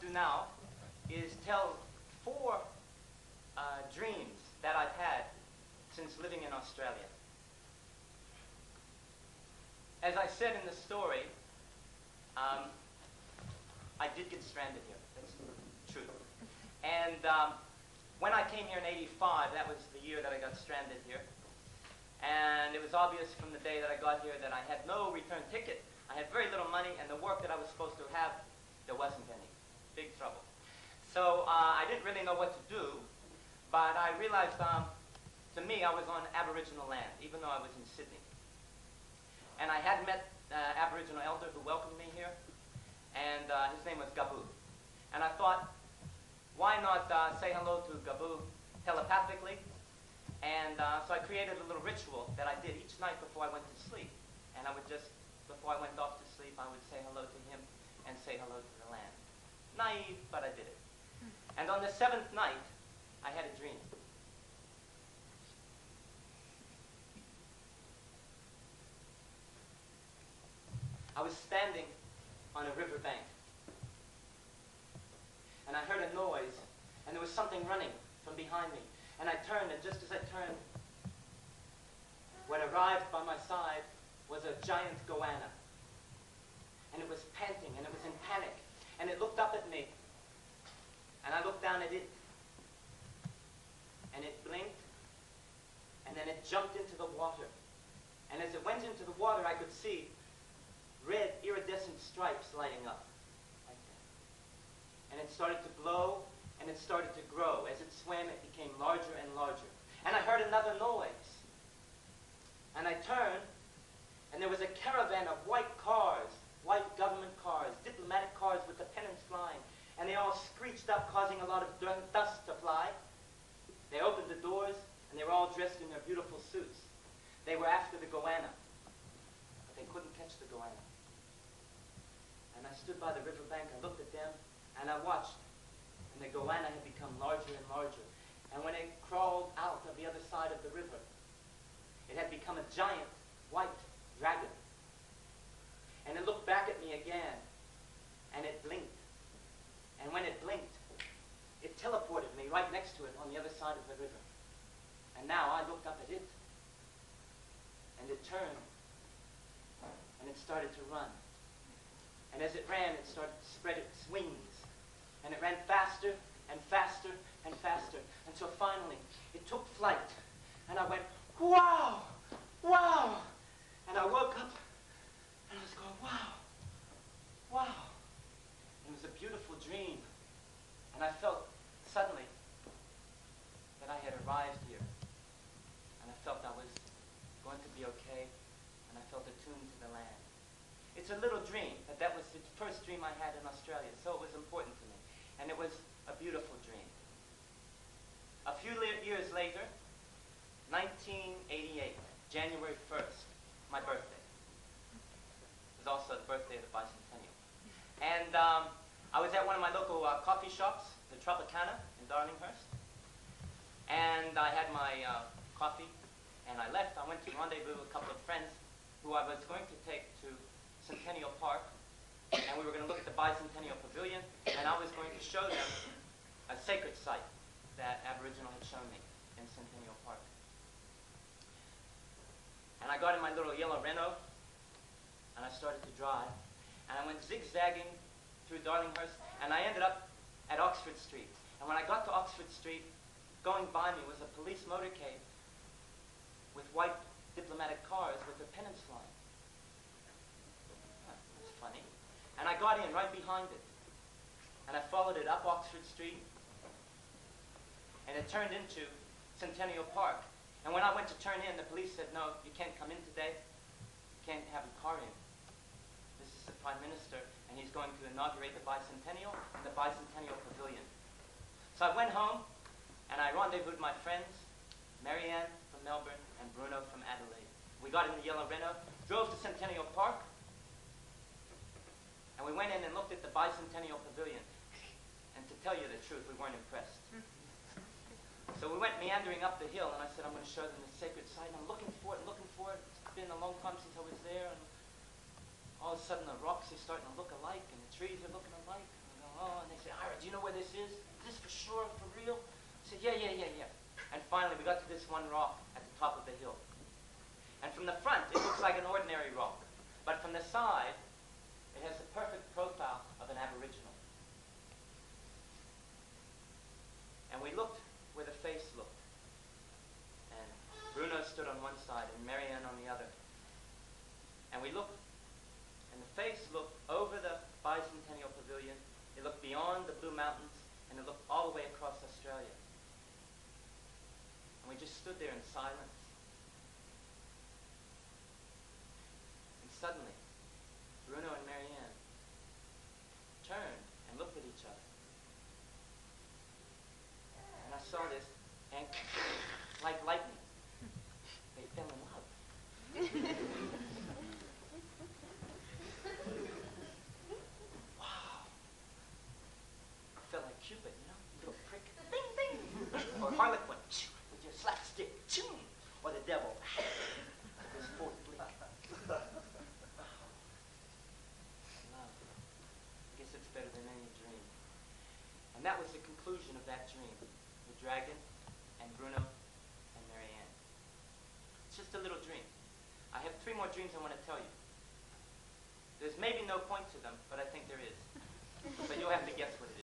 do now is tell 4 dreams that I've had since living in Australia. As I said in the story, I did get stranded here. That's true. And when I came here in '85, that was the year that I got stranded here. And it was obvious from the day that I got here that I had no return ticket. I had very little money, and the work that I was supposed to have, there wasn't any. Big trouble. So I didn't really know what to do, but I realized, to me, I was on Aboriginal land, even though I was in Sydney. And I had met Aboriginal elder who welcomed me here, and his name was Gabu. And I thought, why not say hello to Gabu telepathically? And so I created a little ritual that I did each night before I went to sleep. And I would just, before I went off to sleep, I would say hello to him and say hello to the land. Naive, but I did it. And on the 7th night, I had a dream. I was standing on a riverbank, and I heard a noise, and there was something running from behind me. And I turned, and just as I turned, what arrived by my side was a giant goanna. And it was panting, and it was in panic. And it looked up at me, and I looked down at it. And it blinked, and then it jumped into the water. And as it went into the water, I could see red iridescent stripes lighting up, like that. And it started to glow, and it started to grow. As it swam, it became larger and larger. And I heard another noise. And I turned, and there was a caravan of white cars, white government cars, diplomatic cars with the pennants flying. And they all screeched up, causing a lot of dust to fly. They opened the doors, and they were all dressed in their beautiful suits. They were after the goanna, but they couldn't catch the goanna. And I stood by the riverbank, I looked at them, and I watched. And the goanna had become larger and larger. And when it crawled out of the other side of the river, it had become a giant white dragon. And it looked back at me again, and it blinked. And when it blinked, it teleported me right next to it on the other side of the river. And now I looked up at it, and it turned, and it started to run. And as it ran, it started to spread its wings. And it ran faster and faster and faster, until finally it took flight. And I went, wow, wow. And I woke up, and I was going, wow, wow. It was a beautiful dream. And I felt suddenly that I had arrived here. And I felt I was going to be okay, and I felt attuned to the land. It's a little dream, but that was the first dream I had in Australia, so it was important to me. And it was a beautiful dream. A few years later, 1988, January 1st, my birthday. It was also the birthday of the bicentennial. And I was at one of my local coffee shops, the Tropicana in Darlinghurst. And I had my coffee, and I left. I went to rendezvous with a couple of friends who I was going to take to Centennial Park, and we were going to look at the Bicentennial Pavilion, and I was going to show them a sacred site that Aboriginal had shown me in Centennial Park. And I got in my little yellow Renault, and I started to drive, and I went zigzagging through Darlinghurst, and I ended up at Oxford Street. And when I got to Oxford Street, going by me was a police motorcade with white diplomatic cars with their pennants flying. That's funny. And I got in right behind it. And I followed it up Oxford Street. And it turned into Centennial Park. And when I went to turn in, the police said, no, you can't come in today. You can't have a car in. This is the Prime Minister, and he's going to inaugurate the Bicentennial and the Bicentennial Pavilion. So I went home, and I rendezvoused my friends, Marianne from Melbourne and Bruno from Adelaide. We got in the yellow Renault, drove to Centennial Park, and we went in and looked at the Bicentennial Pavilion. And to tell you the truth, we weren't impressed. So we went meandering up the hill, and I said, I'm going to show them the sacred site. And I'm looking for it, looking for it. It's been a long time since I was there. And all of a sudden, the rocks are starting to look alike, and the trees are looking alike. And I go, oh, and they say, I is this for sure, for real? I said, yeah. And finally, we got to this one rock at the top of the hill. And from the front, it looks like an ordinary rock. But from the side, it has the perfect profile of an aboriginal. And we looked where the face looked. And Bruno stood on one side and Marianne on the other. And we looked, and the face looked over the Bicentennial Pavilion. It looked beyond the Blue Mountains, and it looked all the way across Australia. And we just stood there in silence. And suddenly, Bruno and Marianne turned and looked at each other. And I saw this, and like lightning, they fell in love. Wow. I felt like Cupid, you know? Little prick. Ding, ding. Or Harlequin. With your slapstick. Or the devil. With his fourth blink. Love. I guess it's better than any dream. And that was the conclusion of that dream. The dragon and Bruno and Marianne. It's just a little dream. I have 3 more dreams I want to tell you. There's maybe no point to them, but I think there is. But you'll have to guess what it is.